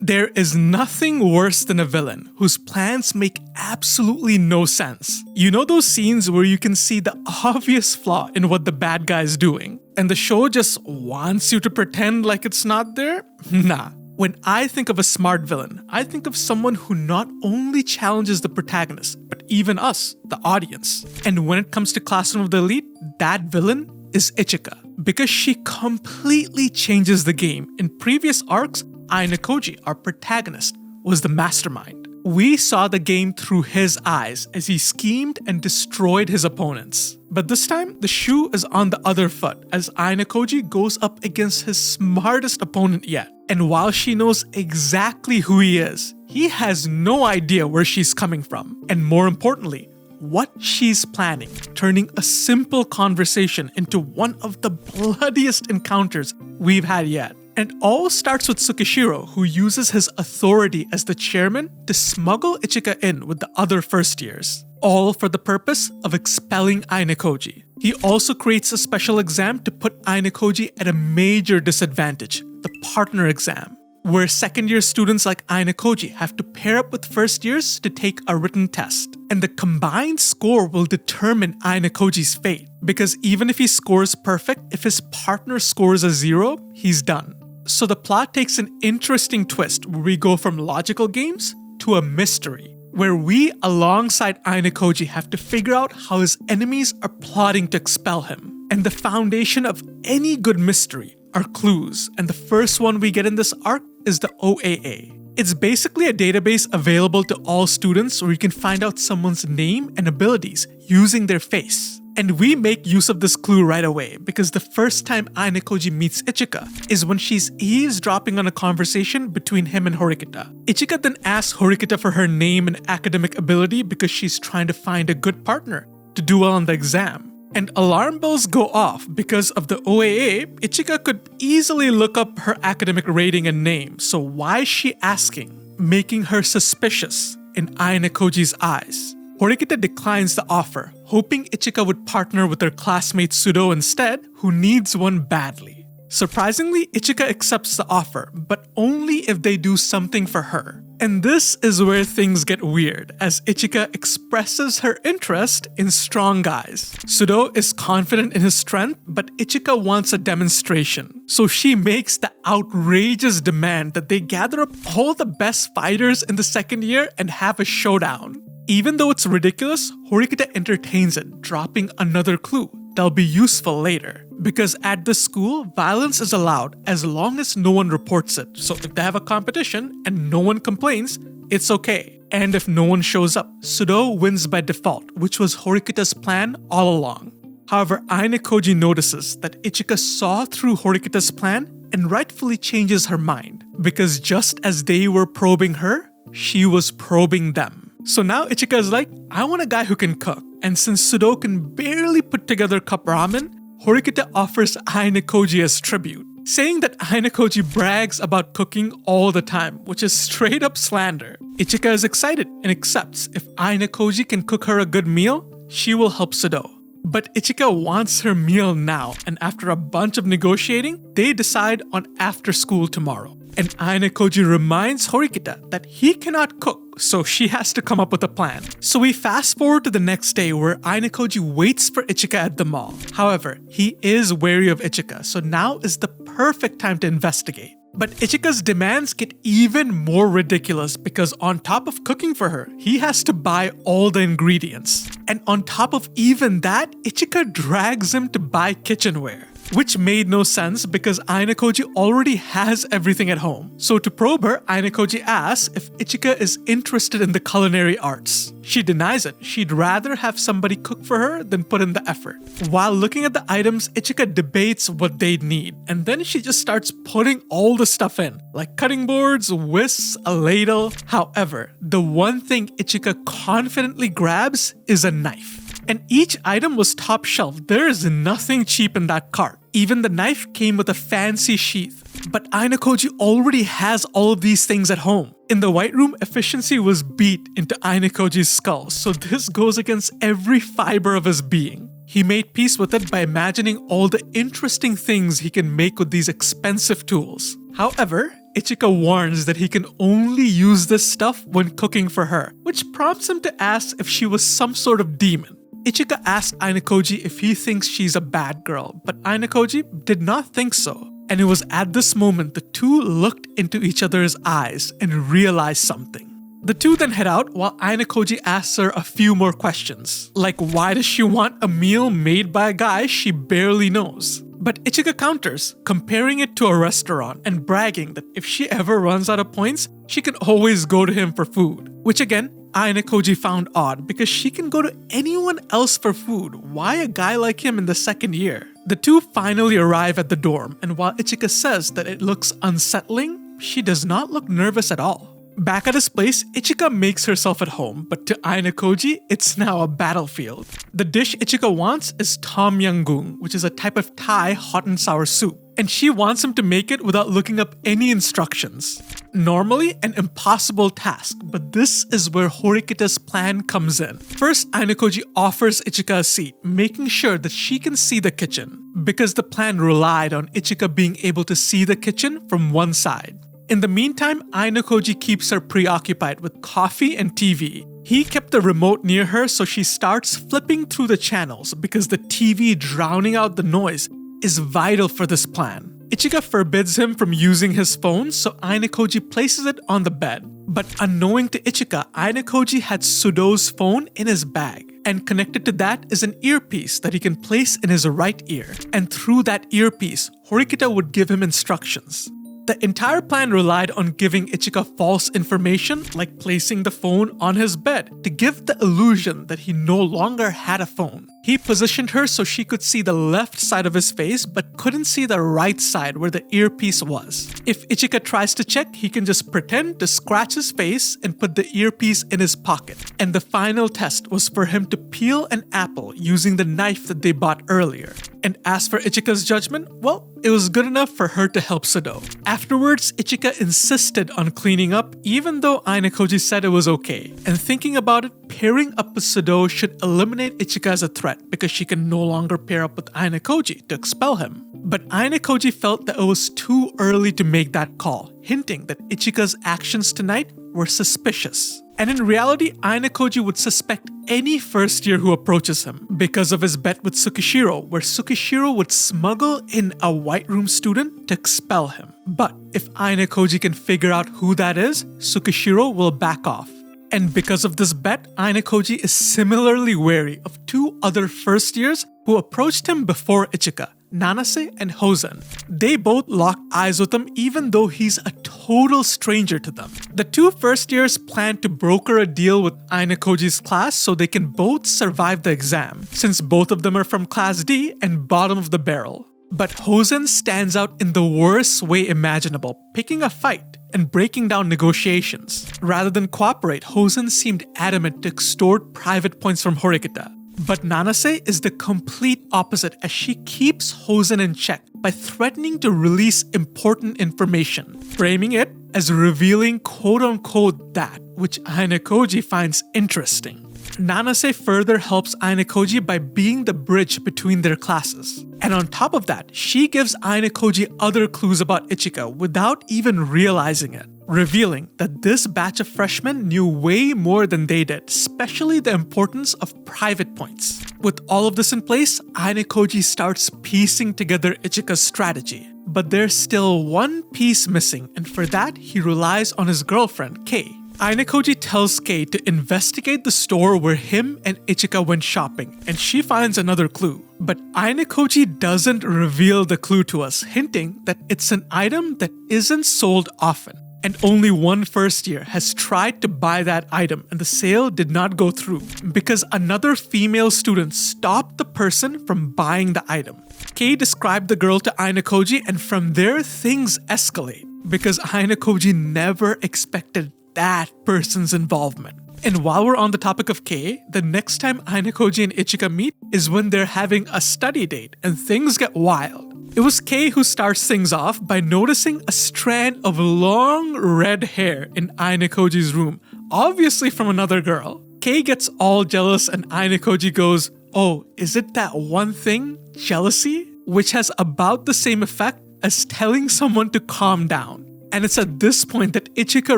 There is nothing worse than a villain whose plans make absolutely no sense. You know those scenes where you can see the obvious flaw in what the bad guy is doing, and the show just wants you to pretend like it's not there? Nah. When I think of a smart villain, I think of someone who not only challenges the protagonist, but even us, the audience. And when it comes to Classroom of the Elite, that villain is Ichika, because she completely changes the game. In previous arcs, Ayanokoji, our protagonist, was the mastermind. We saw the game through his eyes as he schemed and destroyed his opponents. But this time, the shoe is on the other foot as Ayanokoji goes up against his smartest opponent yet. And while she knows exactly who he is, he has no idea where she's coming from. And more importantly, what she's planning, turning a simple conversation into one of the bloodiest encounters we've had yet. And all starts with Tsukishiro, who uses his authority as the chairman to smuggle Ichika in with the other first years, all for the purpose of expelling Ayanokoji. He also creates a special exam to put Ayanokoji at a major disadvantage, the partner exam, where second-year students like Ayanokoji have to pair up with first years to take a written test. And the combined score will determine Ayanokoji's fate, because even if he scores perfect, if his partner scores a 0, he's done. So the plot takes an interesting twist where we go from logical games to a mystery, where we, alongside Ayanokoji, have to figure out how his enemies are plotting to expel him. And the foundation of any good mystery are clues, and the first one we get in this arc is the OAA. It's basically a database available to all students where you can find out someone's name and abilities using their face. And we make use of this clue right away because the first time Ayanokoji meets Ichika is when she's eavesdropping on a conversation between him and Horikita. Ichika then asks Horikita for her name and academic ability because she's trying to find a good partner to do well on the exam. And alarm bells go off because of the OAA. Ichika could easily look up her academic rating and name, so why is she asking, making her suspicious in Ayanokoji's eyes? Horikita declines the offer, hoping Ichika would partner with her classmate Sudo instead, who needs one badly. Surprisingly, Ichika accepts the offer, but only if they do something for her. And this is where things get weird, as Ichika expresses her interest in strong guys. Sudo is confident in his strength, but Ichika wants a demonstration. So she makes the outrageous demand that they gather up all the best fighters in the second year and have a showdown. Even though it's ridiculous, Horikita entertains it, dropping another clue that'll be useful later. Because at this school, violence is allowed as long as no one reports it. So if they have a competition and no one complains, it's okay. And if no one shows up, Sudo wins by default, which was Horikita's plan all along. However, Ayanokoji notices that Ichika saw through Horikita's plan and rightfully changes her mind. Because just as they were probing her, she was probing them. So now Ichika is like, I want a guy who can cook. And since Sudo can barely put together cup ramen, Horikita offers Ayanokoji as tribute, saying that Ayanokoji brags about cooking all the time, which is straight up slander. Ichika is excited and accepts if Ayanokoji can cook her a good meal, she will help Sudo. But Ichika wants her meal now, and after a bunch of negotiating, they decide on after school tomorrow. And Ayanokoji reminds Horikita that he cannot cook, so she has to come up with a plan. So we fast forward to the next day where Ayanokoji waits for Ichika at the mall. However, he is wary of Ichika, so now is the perfect time to investigate. But Ichika's demands get even more ridiculous because on top of cooking for her, he has to buy all the ingredients. And on top of even that, Ichika drags him to buy kitchenware. Which made no sense because Ayanokoji already has everything at home. So to probe her, Ayanokoji asks if Ichika is interested in the culinary arts. She denies it. She'd rather have somebody cook for her than put in the effort. While looking at the items, Ichika debates what they'd need. And then she just starts putting all the stuff in, like cutting boards, whisks, a ladle. However, the one thing Ichika confidently grabs is a knife. And each item was top shelf. There is nothing cheap in that cart. Even the knife came with a fancy sheath. But Ayanokoji already has all of these things at home. In the White Room, efficiency was beat into Ayanokoji's skull, so this goes against every fiber of his being. He made peace with it by imagining all the interesting things he can make with these expensive tools. However, Ichika warns that he can only use this stuff when cooking for her, which prompts him to ask if she was some sort of demon. Ichika asks Ayanokoji if he thinks she's a bad girl, but Ayanokoji did not think so. And it was at this moment the two looked into each other's eyes and realized something. The two then head out while Ayanokoji asks her a few more questions, like why does she want a meal made by a guy she barely knows? But Ichika counters, comparing it to a restaurant and bragging that if she ever runs out of points, she can always go to him for food. Which again, Ayanokoji found odd because she can go to anyone else for food. Why a guy like him in the second year? The two finally arrive at the dorm, and while Ichika says that it looks unsettling, she does not look nervous at all. Back at his place, Ichika makes herself at home, but to Ayanokoji, it's now a battlefield. The dish Ichika wants is Tom Yum Goong, which is a type of Thai hot and sour soup, and she wants him to make it without looking up any instructions. Normally an impossible task, but this is where Horikita's plan comes in. First, Ayanokoji offers Ichika a seat, making sure that she can see the kitchen, because the plan relied on Ichika being able to see the kitchen from one side. In the meantime, Ayanokoji keeps her preoccupied with coffee and TV. He kept the remote near her, so she starts flipping through the channels because the TV drowning out the noise is vital for this plan. Ichika forbids him from using his phone, so Ayanokoji places it on the bed. But unknowing to Ichika, Ayanokoji had Sudo's phone in his bag, and connected to that is an earpiece that he can place in his right ear. And through that earpiece, Horikita would give him instructions. The entire plan relied on giving Ichika false information, like placing the phone on his bed, to give the illusion that he no longer had a phone. He positioned her so she could see the left side of his face but couldn't see the right side where the earpiece was. If Ichika tries to check, he can just pretend to scratch his face and put the earpiece in his pocket. And the final test was for him to peel an apple using the knife that they bought earlier. And as for Ichika's judgment, well, it was good enough for her to help Sudo. Afterwards, Ichika insisted on cleaning up even though Ayanokoji said it was okay. And thinking about it, pairing up with Sudo should eliminate Ichika as a threat because she can no longer pair up with Ayanokoji to expel him. But Ayanokoji felt that it was too early to make that call, hinting that Ichika's actions tonight were suspicious. And in reality, Ayanokoji would suspect any first year who approaches him because of his bet with Tsukishiro, where Tsukishiro would smuggle in a White Room student to expel him. But if Ayanokoji can figure out who that is, Tsukishiro will back off. And because of this bet, Ayanokoji is similarly wary of two other first years who approached him before Ichika, Nanase and Hosen. They both locked eyes with him even though he's a total stranger to them. The two first years plan to broker a deal with Ayanokoji's class so they can both survive the exam, since both of them are from class D and bottom of the barrel. But Hosen stands out in the worst way imaginable, picking a fight and breaking down negotiations. Rather than cooperate, Hosen seemed adamant to extort private points from Horikita. But Nanase is the complete opposite as she keeps Hosen in check by threatening to release important information, framing it as revealing quote-unquote that, which Ayanokoji finds interesting. Nanase further helps Ayanokoji by being the bridge between their classes. And on top of that, she gives Ayanokoji other clues about Ichika without even realizing it, revealing that this batch of freshmen knew way more than they did, especially the importance of private points. With all of this in place, Ayanokoji starts piecing together Ichika's strategy. But there's still one piece missing, and for that, he relies on his girlfriend, Kei. Ayanokoji tells Kei to investigate the store where him and Ichika went shopping, and she finds another clue. But Ayanokoji doesn't reveal the clue to us, hinting that it's an item that isn't sold often. And only one first year has tried to buy that item and the sale did not go through because another female student stopped the person from buying the item. Kei described the girl to Ayanokoji, and from there things escalate because Ayanokoji never expected that person's involvement. And while we're on the topic of Kei, the next time Ayanokoji and Ichika meet is when they're having a study date and things get wild. It was Kei who starts things off by noticing a strand of long red hair in Ayanokoji's room, obviously from another girl. Kei gets all jealous and Ayanokoji goes, "Oh, is it that one thing? Jealousy?" Which has about the same effect as telling someone to calm down. And it's at this point that Ichika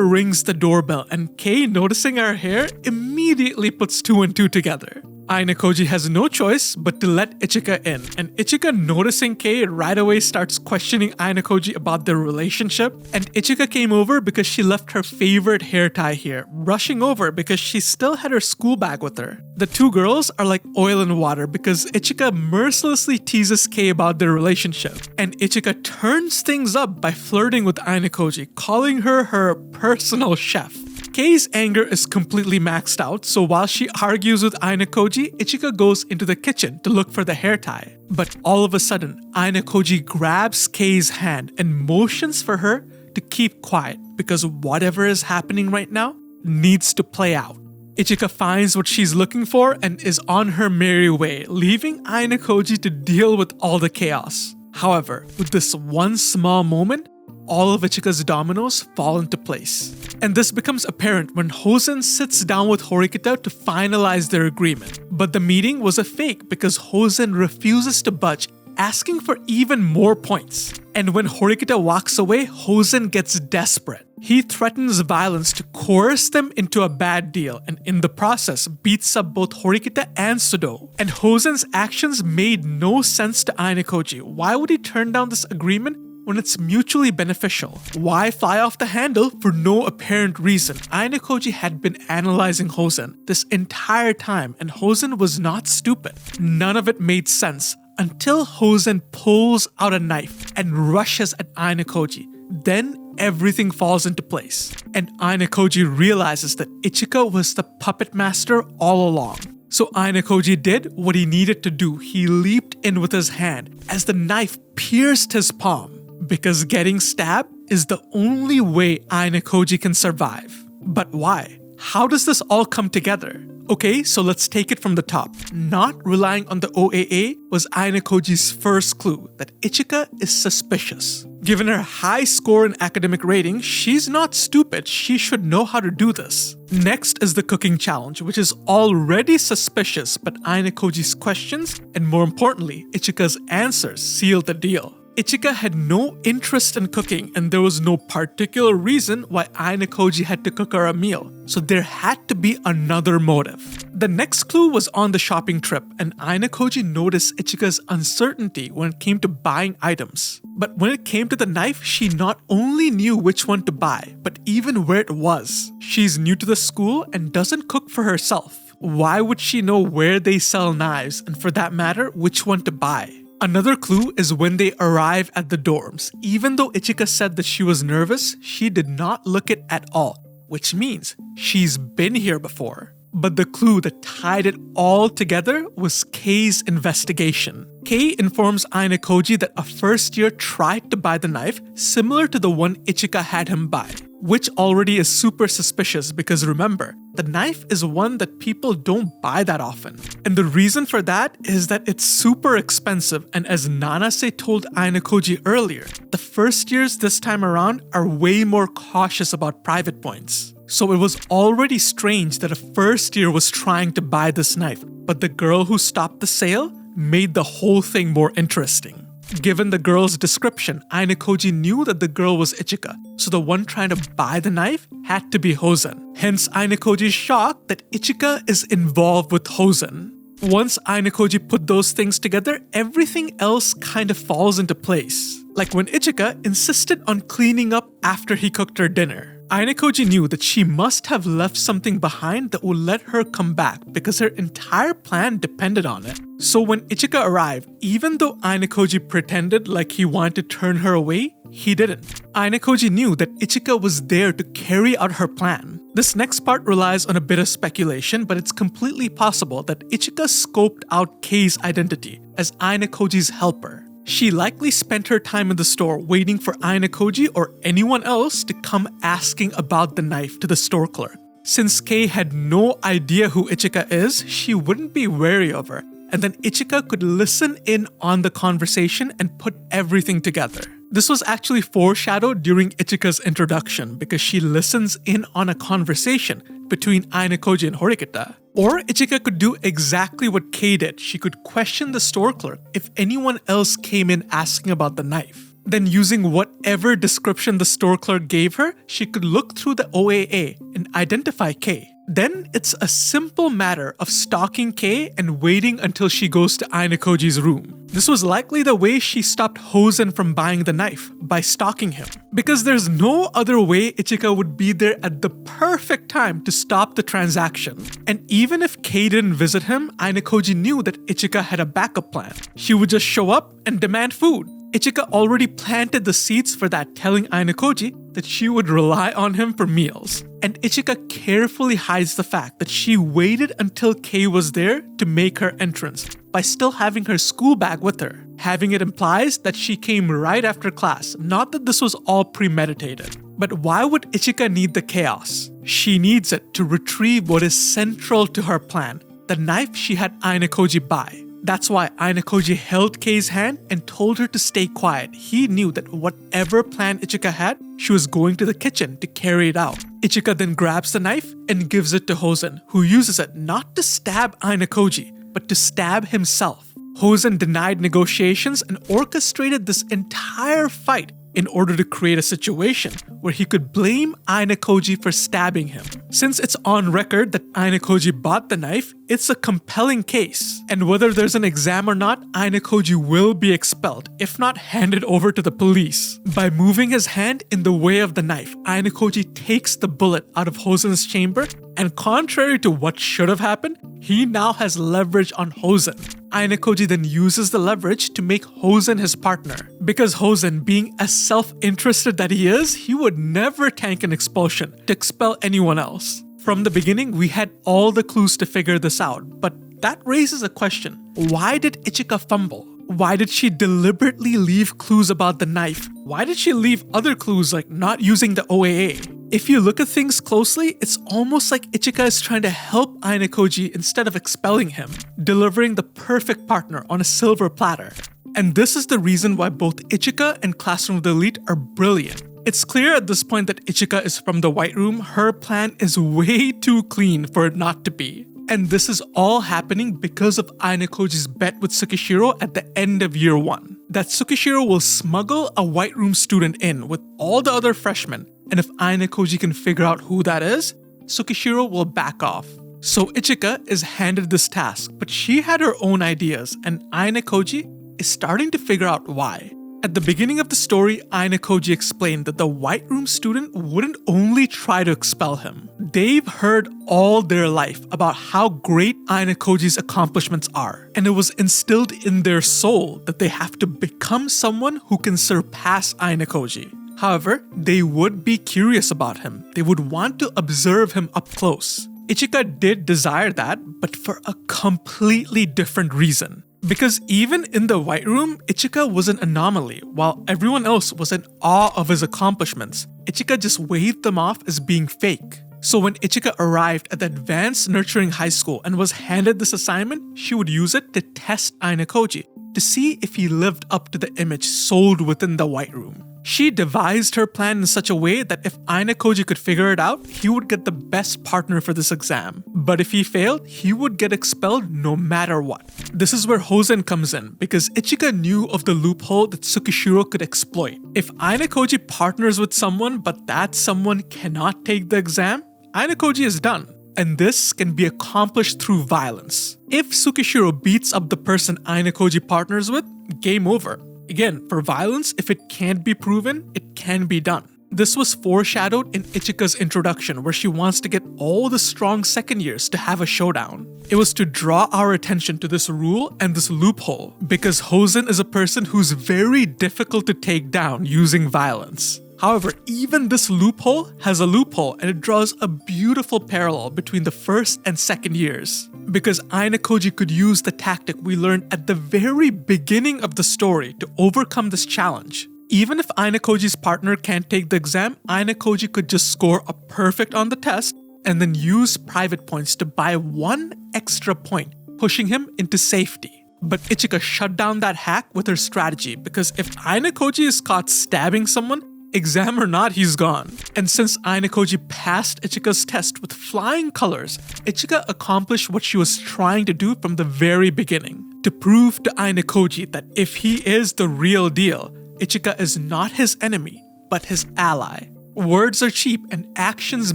rings the doorbell and Kei, noticing her hair, immediately puts two and two together. Ayanokoji has no choice but to let Ichika in, and Ichika, noticing Kei, right away starts questioning Ayanokoji about their relationship. And Ichika came over because she left her favorite hair tie here, rushing over because she still had her school bag with her. The two girls are like oil and water because Ichika mercilessly teases Kei about their relationship, and Ichika turns things up by flirting with Ayanokoji, calling her personal chef. Kei's anger is completely maxed out, so while she argues with Ayanokoji, Ichika goes into the kitchen to look for the hair tie. But all of a sudden, Ayanokoji grabs Kei's hand and motions for her to keep quiet because whatever is happening right now needs to play out. Ichika finds what she's looking for and is on her merry way, leaving Ayanokoji to deal with all the chaos. However, with this one small moment, all of Ichika's dominoes fall into place. And this becomes apparent when Hosen sits down with Horikita to finalize their agreement. But the meeting was a fake because Hosen refuses to budge, asking for even more points. And when Horikita walks away, Hosen gets desperate. He threatens violence to coerce them into a bad deal, and in the process beats up both Horikita and Sudo. And Hosen's actions made no sense to Ayanokoji. Why would he turn down this agreement when it's mutually beneficial? Why fly off the handle for no apparent reason? Ayanokoji had been analyzing Hosen this entire time, and Hosen was not stupid. None of it made sense until Hosen pulls out a knife and rushes at Ayanokoji. Then everything falls into place, and Ayanokoji realizes that Ichika was the puppet master all along. So Ayanokoji did what he needed to do. He leaped in with his hand as the knife pierced his palm, because getting stabbed is the only way Ayanokoji can survive. But why? How does this all come together? Okay, so let's take it from the top. Not relying on the OAA was Ayanokoji's first clue that Ichika is suspicious. Given her high score in academic rating, she's not stupid. She should know how to do this. Next is the cooking challenge, which is already suspicious, but Ayanokoji's questions, and more importantly, Ichika's answers, sealed the deal. Ichika had no interest in cooking, and there was no particular reason why Ayanokoji had to cook her a meal, so there had to be another motive. The next clue was on the shopping trip, and Ayanokoji noticed Ichika's uncertainty when it came to buying items. But when it came to the knife, she not only knew which one to buy, but even where it was. She's new to the school and doesn't cook for herself. Why would she know where they sell knives, and for that matter, which one to buy? Another clue is when they arrive at the dorms. Even though Ichika said that she was nervous, she did not look it at all, which means she's been here before. But the clue that tied it all together was Kei's investigation. Kei informs Ayanokoji that a first year tried to buy the knife similar to the one Ichika had him buy, which already is super suspicious because remember, the knife is one that people don't buy that often. And the reason for that is that it's super expensive, and as Nanase told Ayanokoji earlier, the first years this time around are way more cautious about private points. So it was already strange that a first year was trying to buy this knife, but the girl who stopped the sale made the whole thing more interesting. Given the girl's description, Ayanokoji knew that the girl was Ichika, so the one trying to buy the knife had to be Hosen. Hence Ayanokoji's shock that Ichika is involved with Hosen. Once Ayanokoji put those things together, everything else kind of falls into place. Like when Ichika insisted on cleaning up after he cooked her dinner. Ayanokoji knew that she must have left something behind that would let her come back because her entire plan depended on it. So when Ichika arrived, even though Ayanokoji pretended like he wanted to turn her away, he didn't. Ayanokoji knew that Ichika was there to carry out her plan. This next part relies on a bit of speculation, but it's completely possible that Ichika scoped out Kei's identity as Ayanokoji's helper. She likely spent her time in the store waiting for Ayanokoji or anyone else to come asking about the knife to the store clerk. Since Kei had no idea who Ichika is, she wouldn't be wary of her, and then Ichika could listen in on the conversation and put everything together. This was actually foreshadowed during Ichika's introduction because she listens in on a conversation between Ayanokoji and Horikita. Or Ichika could do exactly what Kei did. She could question the store clerk if anyone else came in asking about the knife. Then using whatever description the store clerk gave her, she could look through the OAA and identify Kei. Then it's a simple matter of stalking Kei and waiting until she goes to Ayanokoji's room. This was likely the way she stopped Hosen from buying the knife, by stalking him. Because there's no other way Ichika would be there at the perfect time to stop the transaction. And even if Kei didn't visit him, Ayanokoji knew that Ichika had a backup plan. She would just show up and demand food. Ichika already planted the seeds for that, telling Ayanokoji that she would rely on him for meals. And Ichika carefully hides the fact that she waited until Kei was there to make her entrance, by still having her school bag with her. Having it implies that she came right after class, not that this was all premeditated. But why would Ichika need the chaos? She needs it to retrieve what is central to her plan, the knife she had Ayanokoji buy. That's why Ayanokoji held Kei's hand and told her to stay quiet. He knew that whatever plan Ichika had, she was going to the kitchen to carry it out. Ichika then grabs the knife and gives it to Hosen, who uses it not to stab Ayanokoji, but to stab himself. Hosen denied negotiations and orchestrated this entire fight in order to create a situation where he could blame Ayanokoji for stabbing him. Since it's on record that Ayanokoji bought the knife, it's a compelling case. And whether there's an exam or not, Ayanokoji will be expelled, if not handed over to the police. By moving his hand in the way of the knife, Ayanokoji takes the bullet out of Hosen's chamber, and contrary to what should have happened, he now has leverage on Hosen. Ayanokoji then uses the leverage to make Hosen his partner. Because Hosen, being as self-interested that he is, he would never tank an expulsion to expel anyone else. From the beginning, we had all the clues to figure this out, but that raises a question. Why did Ichika fumble? Why did she deliberately leave clues about the knife? Why did she leave other clues like not using the OAA? If you look at things closely, it's almost like Ichika is trying to help Ayanokoji instead of expelling him, delivering the perfect partner on a silver platter. And this is the reason why both Ichika and Classroom of the Elite are brilliant. It's clear at this point that Ichika is from the White Room. Her plan is way too clean for it not to be. And this is all happening because of Ayanokoji's bet with Tsukishiro at the end of year 1. That Tsukishiro will smuggle a White Room student in with all the other freshmen, and if Ayanokoji can figure out who that is, Tsukishiro will back off. So Ichika is handed this task, but she had her own ideas, and Ayanokoji is starting to figure out why. At the beginning of the story, Ayanokoji explained that the White Room student wouldn't only try to expel him. They've heard all their life about how great Ayanokoji's accomplishments are, and it was instilled in their soul that they have to become someone who can surpass Ayanokoji. However, they would be curious about him. They would want to observe him up close. Ichika did desire that, but for a completely different reason. Because even in the White Room, Ichika was an anomaly, while everyone else was in awe of his accomplishments. Ichika just waved them off as being fake. So when Ichika arrived at the Advanced Nurturing High School and was handed this assignment, she would use it to test Ayanokoji to see if he lived up to the image sold within the White Room. She devised her plan in such a way that if Ayanokoji could figure it out, he would get the best partner for this exam. But if he failed, he would get expelled no matter what. This is where Hosen comes in, because Ichika knew of the loophole that Tsukishiro could exploit. If Ayanokoji partners with someone, but that someone cannot take the exam, Ayanokoji is done. And this can be accomplished through violence. If Tsukishiro beats up the person Ayanokoji partners with, game over. Again, for violence, if it can't be proven, it can be done. This was foreshadowed in Ichika's introduction, where she wants to get all the strong second years to have a showdown. It was to draw our attention to this rule and this loophole, because Hosen is a person who's very difficult to take down using violence. However, even this loophole has a loophole, and it draws a beautiful parallel between the first and second years. Because Ayanokoji could use the tactic we learned at the very beginning of the story to overcome this challenge. Even if Ayanokoji's partner can't take the exam, Ayanokoji could just score a perfect on the test and then use private points to buy one extra point, pushing him into safety. But Ichika shut down that hack with her strategy, because if Ayanokoji is caught stabbing someone, exam or not, he's gone. And since Ayanokoji passed Ichika's test with flying colors, Ichika accomplished what she was trying to do from the very beginning. To prove to Ayanokoji that if he is the real deal, Ichika is not his enemy, but his ally. Words are cheap and actions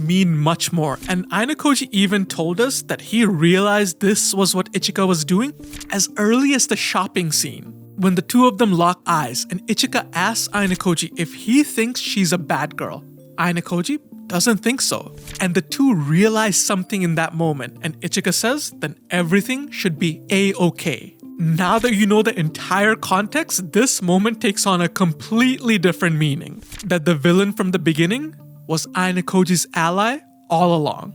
mean much more, and Ayanokoji even told us that he realized this was what Ichika was doing as early as the shopping scene, when the two of them lock eyes and Ichika asks Ayanokoji if he thinks she's a bad girl. Ayanokoji doesn't think so, and the two realize something in that moment, and Ichika says then everything should be A-okay. Now that you know the entire context, this moment takes on a completely different meaning. That the villain from the beginning was Ayanokoji's ally all along.